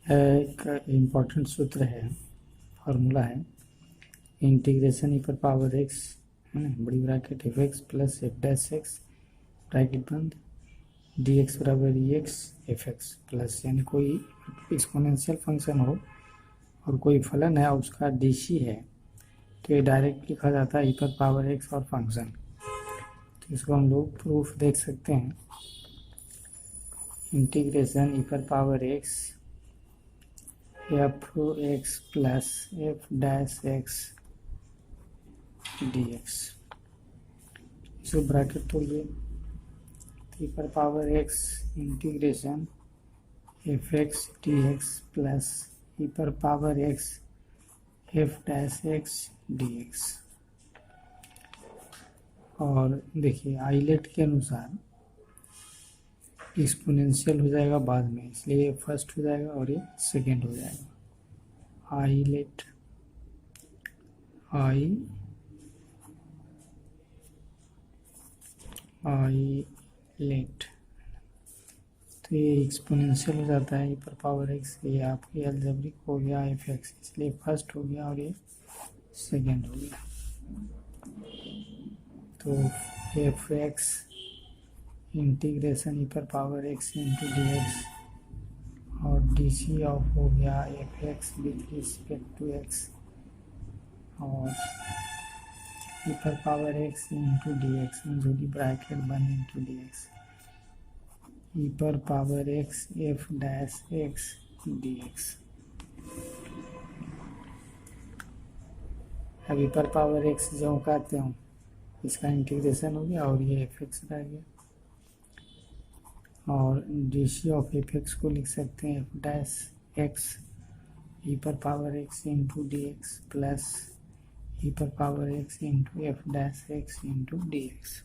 एक इम्पॉर्टेंट सूत्र है, फार्मूला है, इंटीग्रेशन ई पर पावर एक्स है ना, बड़ी bracket F x plus f dash x bracket बंद डी एक्स बराबर ई एक्स एफ एक्स प्लस, यानी कोई एक्सपोनेंशियल फंक्शन हो और कोई फलन है उसका डी सी है तो ये डायरेक्ट लिखा जाता है ई पर पावर एक्स और फंक्शन। तो इसको हम लोग प्रूफ देख सकते हैं, इंटीग्रेशन ई पर power x f x plus f dash x d x, इसको ब्रैकेट तोड़िए, ई पर power x integration f x d x plus e पर power x f dash x d x. और देखिए आइलेट के अनुसार exponential हो जाएगा बाद में, इसलिए ये फर्स्ट हो जाएगा और ये सेकेंड हो जाएगा। आइलेट तो ये एक्सपोनेंशियल हो जाता है ई पर पावर एक्स, ये आपकी एल्जेब्रिक हो गया एफ एक्स, इसलिए फर्स्ट हो गया और ये सेकेंड हो गया। तो एफ एक्स इंटीग्रेशन ई पर power x into d x और डी सी ऑफ हो गया f x with respect to x और ई पर power x into d x जो कि ब्रैकेट बन इंटू डी एक्स ई पर power x f dash x d x. अब ई पर पावर एक्स जो कहते हो इसका इंटीग्रेशन हो गया और ये एफ एक्स रह गया और d c of f x को लिख सकते हैं एफ डैश एक्स ई पर power x into d x plus e पर power x into f dash x into d x.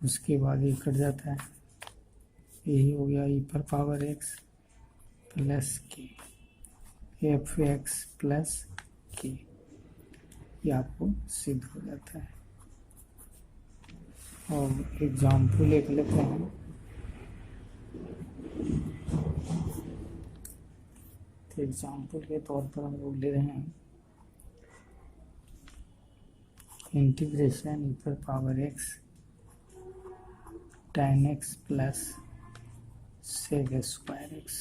उसके बाद ये कट जाता है, यही हो गया ई पर पावर एक्स प्लस के एफ एक्स प्लस के, ये आपको सिद्ध हो जाता है। और एग्जाम्पल लिख लेते हैं, तो एग्जाम्पल के तौर पर हम लोग ले रहे हैं इंटीग्रेशन ई पर power x tan x plus sec square x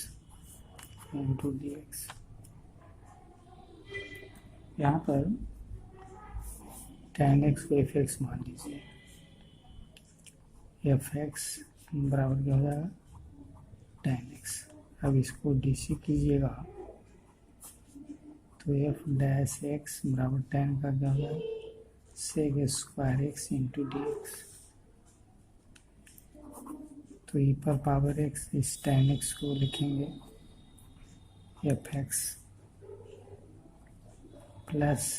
into d x. यहाँ पर tan एक्स को एफ एक्स मान लीजिए, एफ एक्स बराबर क्या हो जाएगा tan एक्स। अब इसको डी सी कीजिएगा तो एफ डैश एक्स बराबर tan का क्या हो जाएगा sec square x into d x. तो ई पर पावर एक्स इस tan एक्स को लिखेंगे एफ एक्स प्लस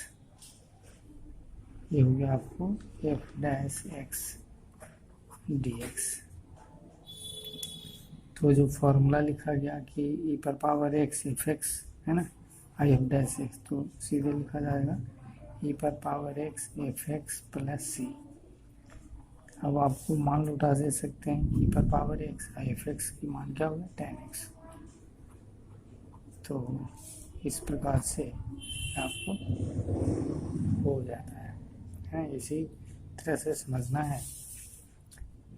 ये हो गया आपको f dash x d x. तो जो फॉर्मूला लिखा गया कि ई पर पावर एक्स एफ एक्स है ना आई एफ डैश एक्स, तो सीधे लिखा जाएगा ई पर power x f x plus c. अब आपको मान लौटा दे सकते हैं ई पर power x i f x की मान क्या होगा tan एक्स। तो इस प्रकार से आपको हो जाता है इसी तरह से समझना है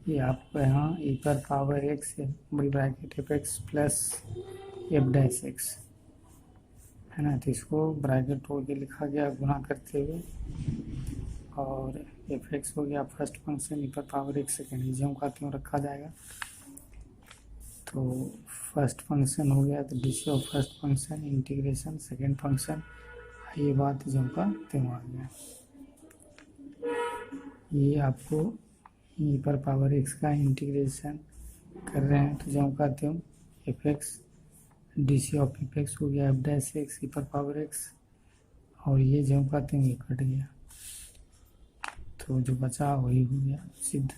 कि आपको यहाँ ई पर पावर एक्स बड़ी bracket F x plus f dash x है ना, तो इसको ब्रैकेट तोड़ के लिखा गया गुना करते हुए और एफ एक्स हो गया फर्स्ट फंक्शन ई पर पावर एक्स सेकेंड, जो का क्यों रखा जाएगा। तो फर्स्ट फंक्शन हो गया तो d c of first function integration second function, ये बात जो का क्यों आ गया। ये आपको ई पर पावर एक्स का इंटीग्रेशन कर रहे हैं तो जो का त्यों f x d c of f x हो गया एफ डैश एक्स ई पर पावर एक्स और ये जो का त्यों ये कट गया, तो जो बचा वही हो गया सिद्ध।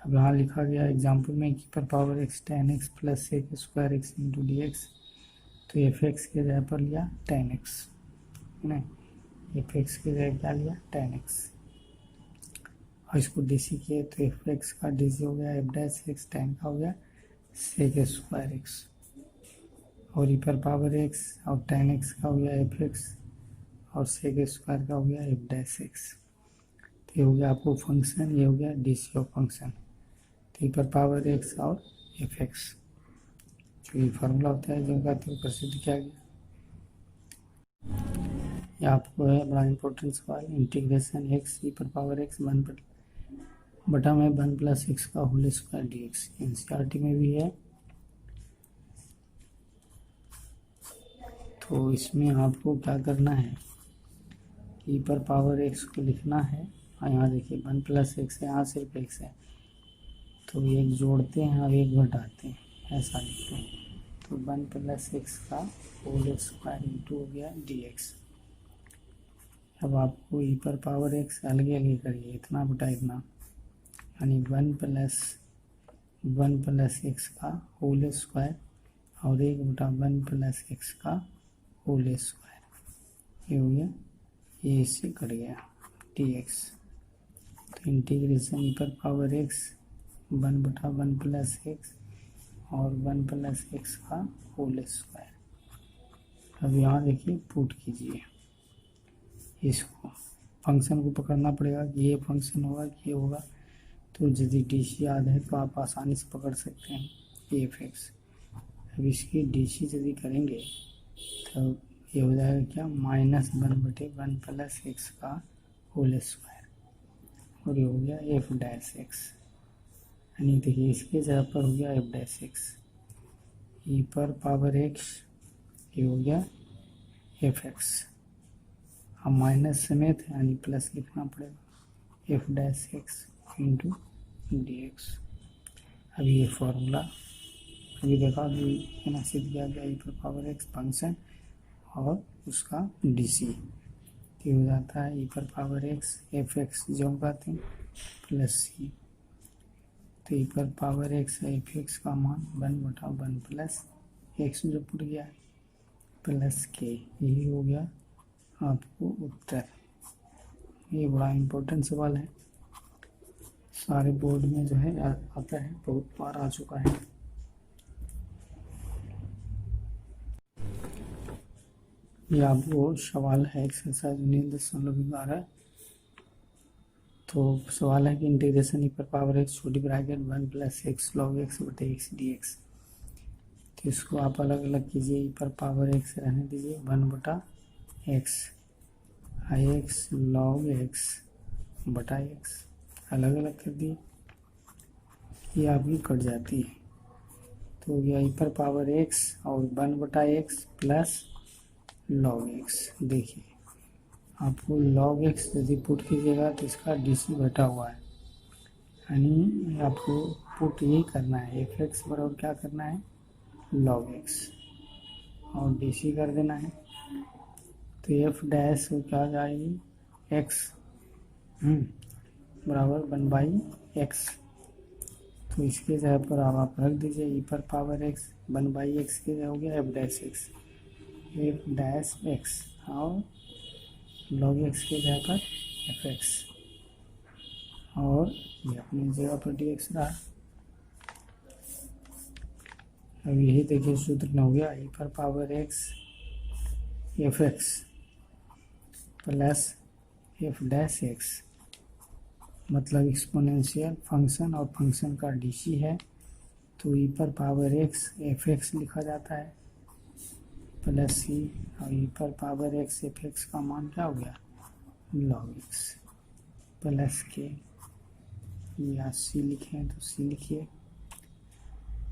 अब यहाँ लिखा गया एग्जाम्पल में की पर power x tan x plus sec square x into d x, तो एफ एक्स के जगह पर लिया tan एक्स नहीं, एफ एक्स की जगह क्या लिया tan एक्स और इसको डी सी किए तो एफ एक्स का डी सी हो गया एफ डैश एक्स tan का हो गया सेक स्क्वायर एक्स और ई पर पावर एक्स और tan एक्स का हो गया एफ एक्स और सेक स्क्वायर का हो गया एफ डैश एक्स। तो ये हो गया आपको फंक्शन, ये हो गया डी सी ऑफ फंक्शन। तो ई पर पावर एक्स और एफ एक्स जो ये फार्मूला होता है जिनका तो प्रसिद्ध किया गया। ये आपको है बड़ा इंपॉर्टेंट सवाल, इंटीग्रेशन एक्स ई पर पावर एक्स वन बटा में 1 प्लस एक्स का whole square d x, NCERT में भी है। तो इसमें आपको क्या करना है, ई पर पावर एक्स को लिखना है और यहाँ देखिए 1 प्लस एक्स है, यहाँ सिर्फ एक्स है तो एक जोड़ते हैं और एक घटाते हैं, ऐसा लिखते हैं। तो 1 प्लस एक्स का होल स्क्वायर इंटू हो गया डी एक्स। अब आपको ई पर पावर एक्स अलग अलग करिए, इतना बटा इतना, यानी 1 प्लस एक्स का होल स्क्वायर और 1/1 प्लस एक्स का होल स्क्वायर, ये हो गया, ये इससे कट गया डी एक्स। तो इंटीग्रेशन ई पर पावर एक्स 1/1 प्लस एक्स और 1 प्लस एक्स का होल स्क्वायर। अब यहाँ देखिए पुट कीजिए, इसको फंक्शन को पकड़ना पड़ेगा कि ये फंक्शन होगा कि ये होगा। तो यदि डी सी याद है तो आप आसानी से पकड़ सकते हैं एफ एक्स। अब इसकी डी सी यदि करेंगे तो ये हो जाएगा क्या, -1/1 प्लस एक्स का होल स्क्वायर और ये हो गया एफ डैश एक्स। यानी देखिए इसके जगह पर हो गया एफ डैश एक्स, ई पर पावर एक्स, ये हो गया एफ एक्स। अब माइनस समेत यानी प्लस लिखना पड़ेगा, F dash x into d x. अभी ये फॉर्मूला अभी देखा कि ना सिद्ध किया गया, ई पर पावर एक्स फंक्शन और उसका डी सी हो जाता है ई पर पावर एक्स एफ एक्स जो कहते हैं प्लस सी। तो ई पर पावर एक्स एफ एक्स का मान 1/1 प्लस एक्स जो पुट गया है प्लस के, यही हो गया आपको उत्तर। ये बड़ा इम्पोर्टेंट सवाल है, सारे बोर्ड में जो है आता है, बहुत बार आ चुका है। ये आपको सवाल है एक्सरसाइज 19.12। तो सवाल है कि इंटीग्रेशन ई पर पावर एक्स छोटी bracket 1 plus x log x बटे एक्स डी एक्स। तो इसको आप अलग अलग कीजिए, ई पर पावर एक्स रहने दीजिए 1/x आई एक्स लॉग एक्स बटा एक्स अलग अलग कर दिए, ये आपकी कट जाती है। तो हो गया ई पर पावर एक्स और 1/x प्लस लॉग एक्स। देखिए आपको लॉग एक्स यदि पुट कीजिएगा तो इसका डी सी घटा हुआ है, यानी आपको पुट यही करना है, एफ एक्स बराबर क्या करना है लॉग एक्स और डी सी कर देना है। तो एफ डैश क्या आ जाएगी एक्स बराबर 1/x। तो इसके जगह पर आप रख दीजिए ई पर पावर एक्स 1/x के जगह हो गया एफ डैश एक्स और लॉग एक्स के जगह पर एफ एक्स और ये अपनी जगह पर डी एक्स रहा। अब यही देखिए सूत्र में हो गया ई पर power x f x plus f dash x, मतलब एक्सपोनेंशियल फंक्शन और फंक्शन का डीसी है। तो ई पर पावर एक्स एफ एक्स लिखा जाता है प्लस सी और ई पर पावर एक्स एफ एक्स का मान क्या हो गया लॉग एक्स प्लस के, या सी लिखें तो सी लिखिए।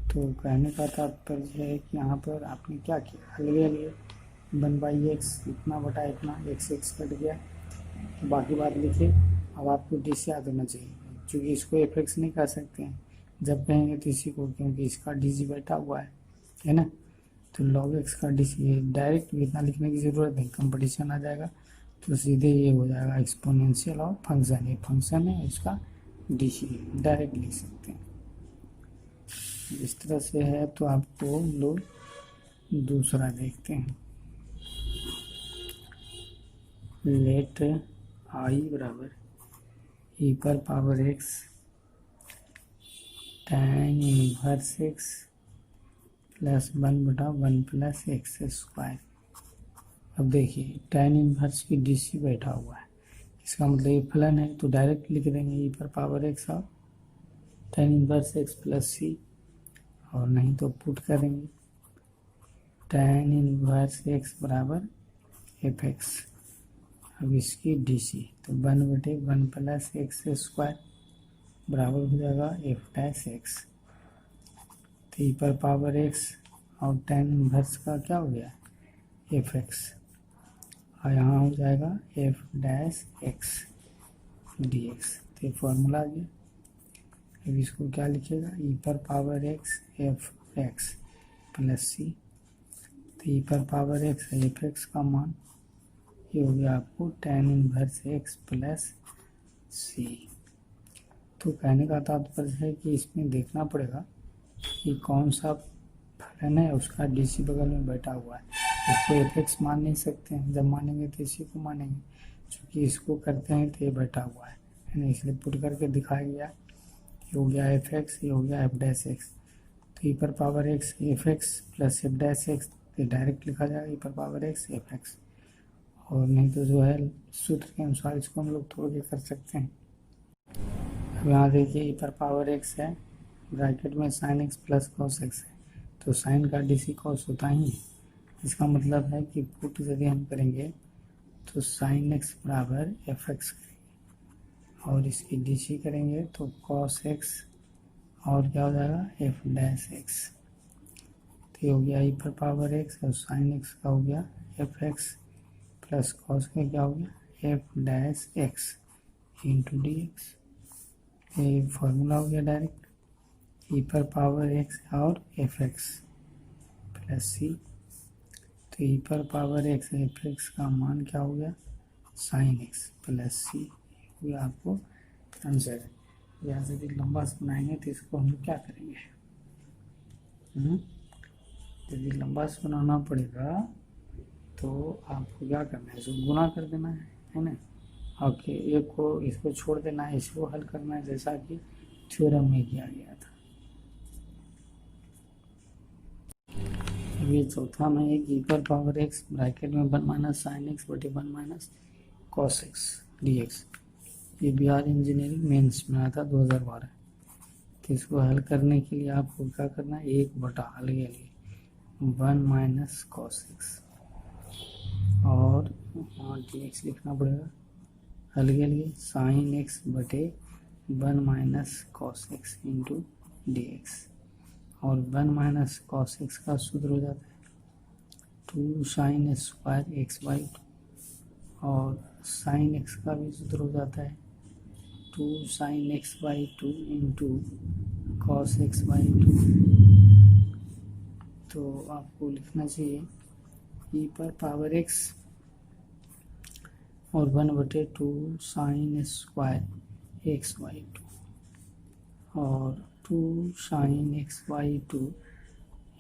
तो कहने का तात्पर्य है कि यहाँ पर आपने क्या किया, अलग अलग 1/x इतना बटा इतना एक्स एक्स कट गया, तो बाकी बात लिखिए। अब आपको डी सी याद होना चाहिए, क्योंकि इसको एफ एक्स नहीं कह सकते हैं जब कहेंगे तो इसी को, क्योंकि इसका डी सी बैठा हुआ है ना। तो लॉग एक्स का डी सी डायरेक्ट इतना लिखने की ज़रूरत नहीं, कंपटीशन आ जाएगा तो सीधे ये हो जाएगा एक्सपोनेंशियल और फंक्शन, ये फंक्शन है इसका डी सी डायरेक्ट लिख सकते हैं। इस तरह से है। तो आपको लोग दूसरा देखते हैं, लेट आई बराबर ई पर power x tan inverse x plus 1/1 plus x square. अब देखिए tan इनवर्स की डीसी बैठा हुआ है, इसका मतलब ये फलन है, तो डायरेक्ट लिख देंगे ई पर पावर एक्स और tan इनवर्स एक्स प्लस सी, और नहीं तो पुट करेंगे tan इनवर्स एक्स बराबर एफ एक्स। अब इसकी डीसी तो 1/1 प्लस एक्स स्क्वायर बराबर हो जाएगा एफ डैश एक्स। तो ई पर पावर एक्स और tan इनवर्स का क्या हो गया एफ एक्स, और यहाँ हो जाएगा F dash x d x. तो ये फॉर्मूला आ गया। अब इसको क्या लिखेगा ई पर power x f x plus c. तो ई पर पावर एक्स एफ एक्स का मान ये हो गया आपको tan inverse x plus c. तो कहने का तात्पर्य है कि इसमें देखना पड़ेगा कि कौन सा फलन है, उसका डीसी बगल में बैठा हुआ है। इसको एफ एक्स मान नहीं सकते हैं, जब मानेंगे तो इसी को मानेंगे, क्योंकि इसको करते हैं तो ये बैठा हुआ है ना, इसलिए पुट करके दिखाया गया। ये हो गया एफ एक्स, ये हो गया एफ डैश एक्स। तो ई पर power x f x plus f dash x, तो डायरेक्ट लिखा जाएगा ई पर पावर एक्स एफ एक्स, और नहीं तो जो है सूत्र के अनुसार इसको हम लोग तोड़ के कर सकते हैं। अब यहाँ देखिए ई पर पावर एक्स है, ब्रैकेट में sine x plus cos x है, तो साइन का डीसी कॉस होता ही है। इसका मतलब है कि पुट यदि हम करेंगे तो साइन एक्स बराबर एफ एक्स करेंगे, और इसकी डीसी करेंगे तो कॉस एक्स और क्या हो जाएगा एफ डैश एक्स। तो ये हो गया ई पर पावर एक्स और साइन एक्स का हो गया एफ एक्स प्लस कॉस का क्या हो गया F dash x into d x. ये फॉर्मूला हो गया डायरेक्ट, ई पर पावर एक्स और एफ एक्स प्लस सी। तो ई पर पावर एक्स एफ एक्स का मान क्या हो गया साइन एक्स प्लस सी, हो गया आपको आंसर। यहाँ से यदि लंबा बनाएंगे तो इसको हम क्या करेंगे, यदि लंबा बनाना पड़ेगा तो आपको क्या करना है, इसको गुना कर देना है ना, ओके, एक को इसको छोड़ देना है, इसको हल करना है, जैसा कि थ्योरम में किया गया था। ये चौथा में एक ई पर पावर एक्स ब्रैकेट में 1 माइनस साइन एक्स बटे 1 minus cos x d x, ये बिहार इंजीनियरिंग मेंस में आया था 2012। तो इसको हल करने के लिए आपको क्या करना है, 1/, अलगे अलगे 1 माइनस कॉस एक्स और डी एक्स लिखना पड़ेगा, अलगे अलगे साइन एक्स बटे 1 minus cos x into d x, और 1 माइनस कॉस एक्स का सूत्र हो जाता है 2 साइन स्क्वायर एक्स बाई 2, और साइन एक्स का भी सूत्र हो जाता है 2 sine x by 2 into cos x by 2। तो आपको लिखना चाहिए ई पर पावर एक्स और 1/2 साइन स्क्वायर एक्स बाई 2 और 2 sine x by 2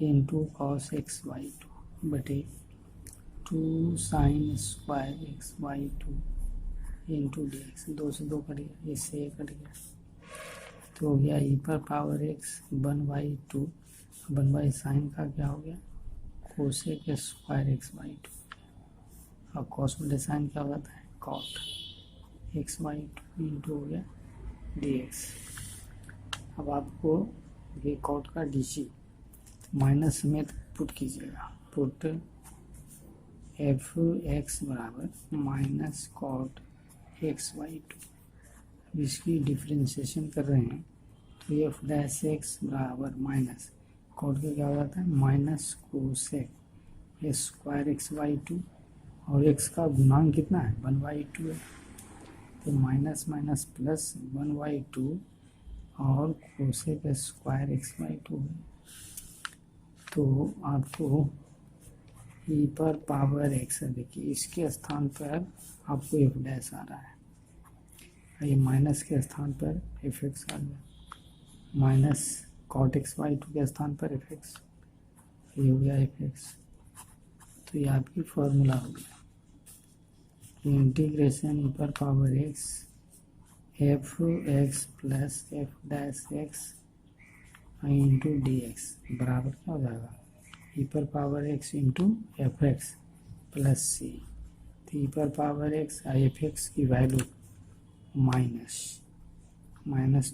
into cos x by 2 बटे 2 sine square x by 2 into d x. 2 से 2 कट गया, इससे 1 कट गया, तो हो गया ई पर पावर एक्स 1/2, 1 साइन का क्या हो गया कोसेक स्क्वायर एक्स बाई 2, और कॉस बटे साइन क्या हो जाता है कॉट एक्स बाई 2 इंटू हो गया डी एक्स। अब आपको ये कॉट का डीसी माइनस समेत पुट कीजिएगा, पुट एफ एक्स बराबर माइनस कॉट एक्स बाई 2। इसकी डिफ्रेंशिएशन कर रहे हैं तो एफ डैश एक्स बराबर माइनस कॉट का क्या हो जाता है minus cosec square x by 2, और एक्स का गुणांक कितना है 1/2 है, तो माइनस माइनस प्लस 1/2 और कोसेक स्क्वायर एक्स बाई 2 है। तो आपको ई पर पावर एक्स, देखिए इसके स्थान पर आपको एफ डैश आ रहा है, ये माइनस के स्थान पर एफ एक्स आ गया, माइनस कॉट एक्स बाई 2 के स्थान पर एफ एक्स, ये हो गया एफ एक्स। तो ये आपकी फॉर्मूला हो गया इंटीग्रेशन ई पर power x f x plus f dash x into d x बराबर क्या हो जाएगा ई पर power x into f x plus c. तो ई पर पावर एक्स एफ एक्स की वैल्यू माइनस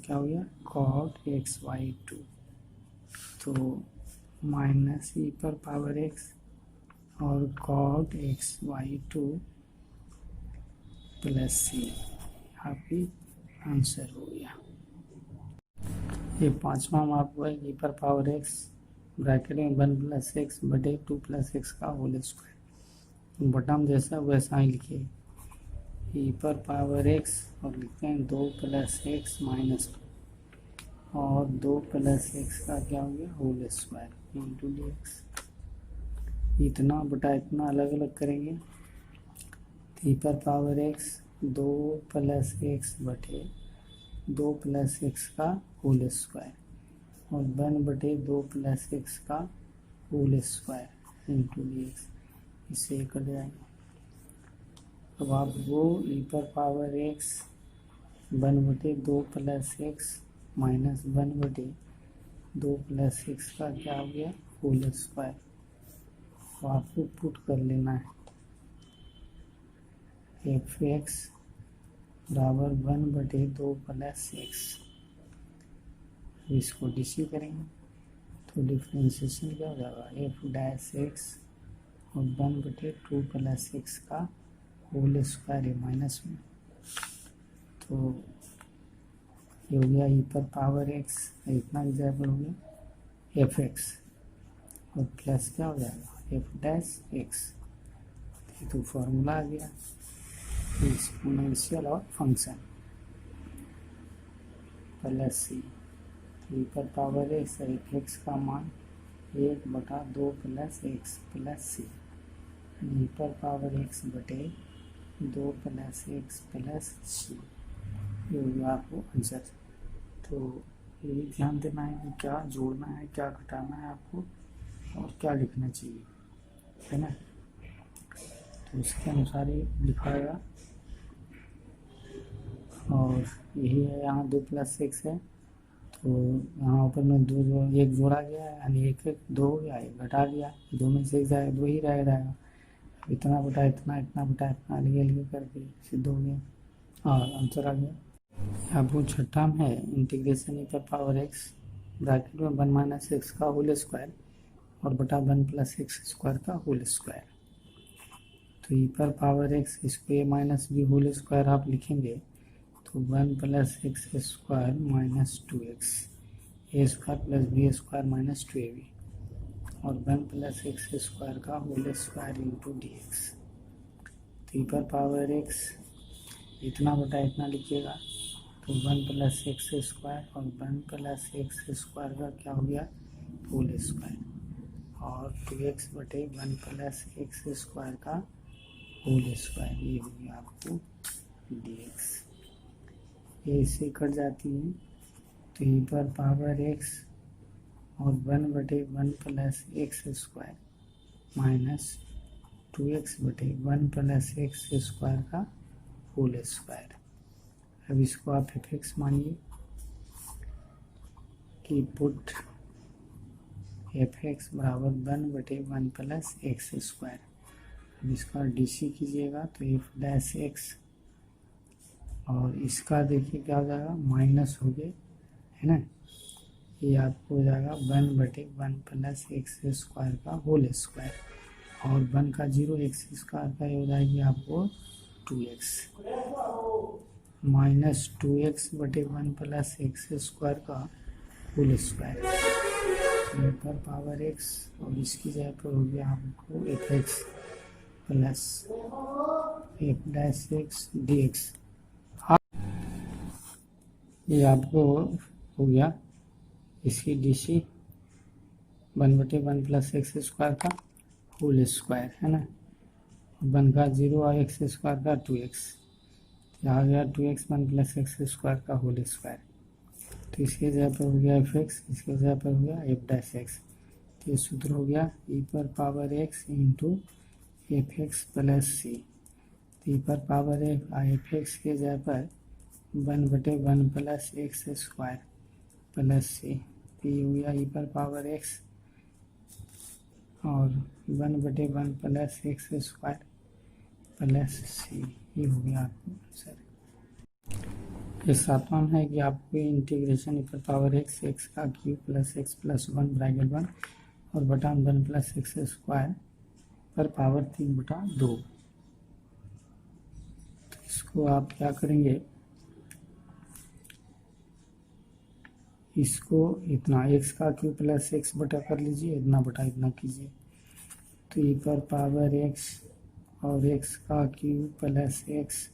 क्या हो गया कॉट एक्स वाई टू, तो माइनस ई पर पावर एक्स और cot x y two plus c आपकी आंसर हो गया। ये पांचवा हम आपको है ई पर पावर एक्स ब्रैकेट में 1 प्लस एक्स बटे 2 प्लस एक्स का होल स्क्वायर, बटन जैसा वैसा ही लिखिए ई पर पावर एक्स और लिखते हैं 2 प्लस एक्स माइनस 2 और 2 प्लस एक्स का क्या हो गया whole square into d x. इतना बटा इतना अलग अलग करेंगे तो ई पर पावर एक्स 2 प्लस एक्स बटे 2 प्लस एक्स का होल स्क्वायर और 1 बटे 2 प्लस एक्स का whole square into d x, इससे कट जाएंगे। अब आप वो ई पर पावर एक्स 1 बटे 2 प्लस एक्स माइनस 1 बटे 2 प्लस एक्स का क्या हो गया होल स्क्वायर, तो आपको पुट कर लेना है एफ एक्स बराबर 1 बटे 2 प्लस एक्स। इसको डीसी करेंगे तो डिफ्रेंशिएशन क्या हो जाएगा एफ डैश एक्स और 1 बटे 2 प्लस एक्स का होल स्क्वायर है माइनस में, तो ये हो गया ई पर पावर एक्स इतना एग्जाम्पल हो गया एफ एक्स और प्लस क्या हो जाएगा एफ डैश एक्स, तो फॉर्मूला आ गया एक्सपोनेंशियल और फंक्शन प्लस सी ई पर पावर एक्स एफ एक्स का मान 1 बटा 2 प्लस एक्स प्लस सी ई पर पावर एक्स बटे 2 प्लस एक्स प्लस सी, ये हो गया आपको आंसर। तो ये ध्यान देना है कि क्या जोड़ना है क्या घटाना है आपको और क्या लिखना चाहिए, है ना, तो उसके अनुसार ही लिखाएगा। और यही है यहाँ 2 प्लस एक्स है तो यहाँ ऊपर में 2 एक जोड़ा गया है यानी 1 2 हो गया, 1 घटा दिया 2 में से 1 जाएगा 2 ही रह जाएगा, इतना बटा इतना इतना बटा इतना अलग करके सिद्ध हो गया और आंसर आ गया। अब वो छठा में है इंटीग्रेशन ई पर पावर एक्स ब्रैकेट में 1 माइनस एक्स का होल स्क्वायर और बटा 1 प्लस एक्स स्क्वायर का होल स्क्वायर। तो ई पर पावर एक्स इसको a minus b whole square आप लिखेंगे तो 1 plus x square minus 2x a square plus b square minus 2ab और 1 प्लस एक्स स्क्वायर का whole square into d x. तो ई पर पावर एक्स इतना बटा इतना लिखिएगा तो 1 प्लस एक्स स्क्वायर और 1 प्लस एक्स स्क्वायर का क्या हो गया होल स्क्वायर और 2x बटे 1 प्लस एक्स स्क्वायर का होल स्क्वायर, ये हो गया आपको डी एक्स। ये इससे कट जाती है तो ई पर पावर एक्स और 1 बटे 1 plus x square minus 2x बटे 1 प्लस एक्स स्क्वायर का होल स्क्वायर। अब इसको आप एफ एक्स मानिए कि पुट एफ एक्स बराबर 1 बटे 1 प्लस एक्स स्क्वायर। अब इसका डीसी कीजिएगा तो एफ डैश एक्स और इसका देखिए क्या हो जाएगा माइनस हो गए, है ना, ये आपको हो जाएगा 1 बटे 1 प्लस एक्स स्क्वायर का होल स्क्वायर और 1 का 0 एक्स स्क्वायर का ये हो जाएगी आपको 2x माइनस 2x बटे 1 प्लस एक्स स्क्वायर का होल स्क्वायर पर पावर x और इसकी जगह पर हो गया आपको F x plus f dash x d x. ये आपको हो गया इसकी डीसी 1 बटे 1 प्लस एक्स स्क्वायर का होल स्क्वायर, है ना, 1 का 0 और एक्स स्क्वायर का 2x, यहाँ गया 2x 1 प्लस एक्स स्क्वायर का होल स्क्वायर। तो इसके जगह पर हो गया एफ एक्स, इसके जगह पर हो गया एफ डैश एक्स। तो ये सूत्र हो गया ई पर power x into f x plus c. तो ई पर पावर एफ एक्स के जगह पर 1 बटे 1 plus x square plus c, तो ये हो गया ई पर पावर एक्स और 1/1 प्लस एक्स स्क्वायर प्लस सी, ये हो गया आपको आंसर। ये सातवां है कि आपको इंटीग्रेशन ई पर पावर एक्स एक्स का cube plus x plus 1 bracket 1 और बटा 1 प्लस एक्स स्क्वायर पर पावर 3/2। तो इसको आप क्या करेंगे, इसको इतना एक्स का क्यूब प्लस एक्स बटा कर लीजिए, इतना बटा इतना कीजिए। तो ई पर पावर एक्स और एक्स का क्यूब प्लस एक्स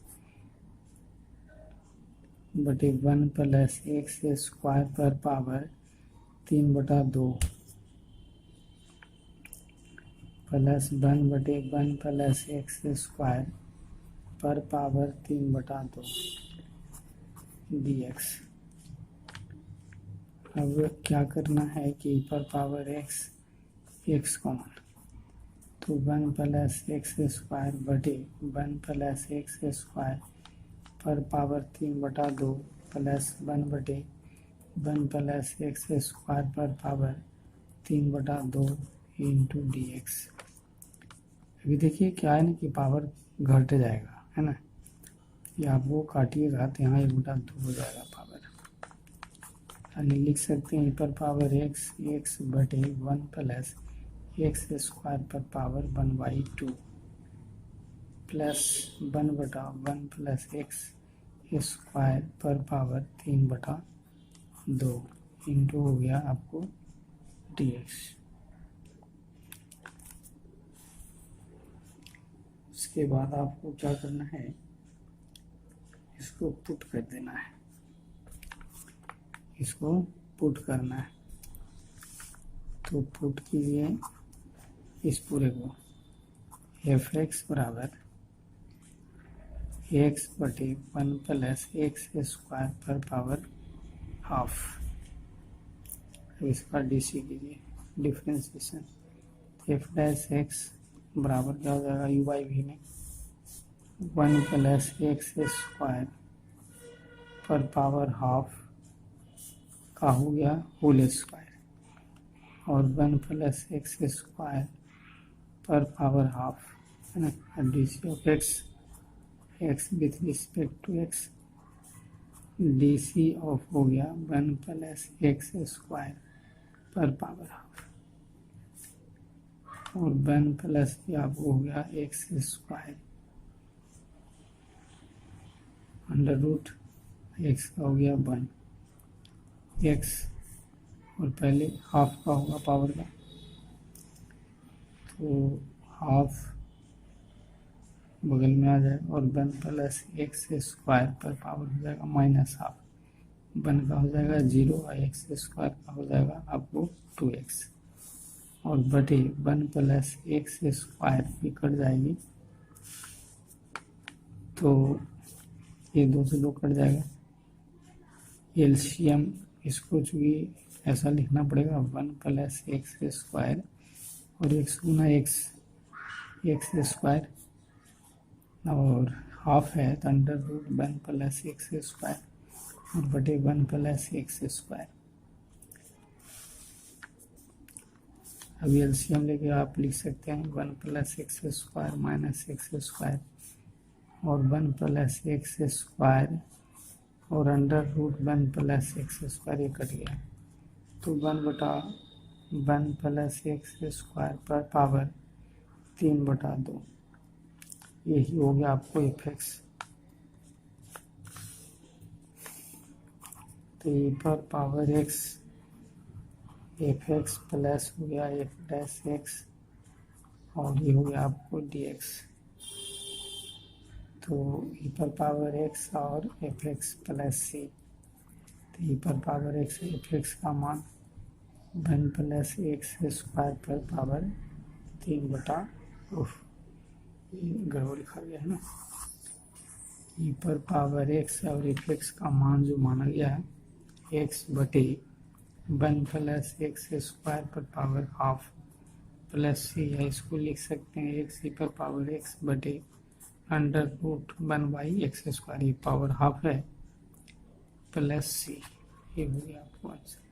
बटे 1 प्लस एक्स स्क्वायर पर power 3/2 plus 1/1 plus x square पर पावर 3/2 dx। अब क्या करना है कि ई पर पावर एक्स कॉमन, तो 1 प्लस एक्स स्क्वायर बटे 1 प्लस एक्स स्क्वायर पर power 3/2 plus 1/1 plus x square पर पावर 3/2 इंटू dx। अभी देखिए क्या है ना कि पावर घट जाएगा, है ना, ये आपको काटिएगा तो यहाँ 1/2 हो जाएगा पावर। यानी लिख सकते हैं ई पर पावर एक्स बटे 1 प्लस एक्स स्क्वायर पर power 1/2 plus 1/1 plus x square पर पावर 3/2 इंटू हो गया आपको dx। उसके बाद आपको क्या करना है, इसको पुट कर देना है, इसको पुट करना है। तो पुट कीजिए इस पूरे को, एफ एक्स बराबर एक्स बटे 1 प्लस एक्स स्क्वायर पर पावर हाफ। इसका डीसी कीजिए डिफ्रेंसिएशन, एफ डैश एक्स बराबर क्या हो जाएगा यू बाई वी में 1 प्लस एक्स स्क्वायर पर पावर हाफ का हो गया होल स्क्वायर और 1 प्लस एक्स स्क्वायर पर पावर हाफ, है ना, DC of x with respect to x, DC of हो गया 1 प्लस एक्स स्क्वायर पर पावर हाफ और 1 प्लस आपको हो गया x square under root x का हो गया 1 एक्स और पहले हाफ का होगा पावर का, तो हाफ बगल में आ जाएगा और 1 प्लस एक्स स्क्वायर पर पावर हो जाएगा माइनस हाफ, 1 का हो जाएगा 0 और एक्स स्क्वायर का हो जाएगा आपको 2x और बटे 1 प्लस एक्स स्क्वायर भी कट जाएगी, तो ये 2 से 2 कट जाएगा। एलसीएम इसको चूँकि ऐसा लिखना पड़ेगा 1 प्लस एक्स स्क्वायर और एक्स गुना एक्स स्क्वायर और हाफ है तो under root 1 plus x square और बटे 1 प्लस एक्स स्क्वायर। अभी एलसीएम लेके आप लिख सकते हैं 1 plus x square minus x square और 1 प्लस एक्स स्क्वायर और under root 1 plus x square, ये कट गया तो 1/1 प्लस एक्स स्क्वायर पर पावर 3/2, यही हो गया आपको एफ एक्स। तो ए पर power x f x plus हो गया एफ डैश एक्स और ये हो गया आपको डी एक्स। तो ई पर पावर एक्स और एफ एक्स प्लस सी, तो ई पर पावर एक्स एफ एक्स का मान 1 प्लस एक्स स्क्वायर पर पावर 3/, गड़बड़ लिखा गया है ना, ई पर पावर एक्स और एफ एक्स का मान जो माना गया है एक्स बटे 1 प्लस एक्स स्क्वायर पर पावर हाफ प्लस सी है, इसको लिख सकते हैं एक्स ई पर पावर एक्स बटे अंडर रूट 1/x स्क्वायर, ये पावर हाफ है प्लस सी, ये हो गया आपको आंसर।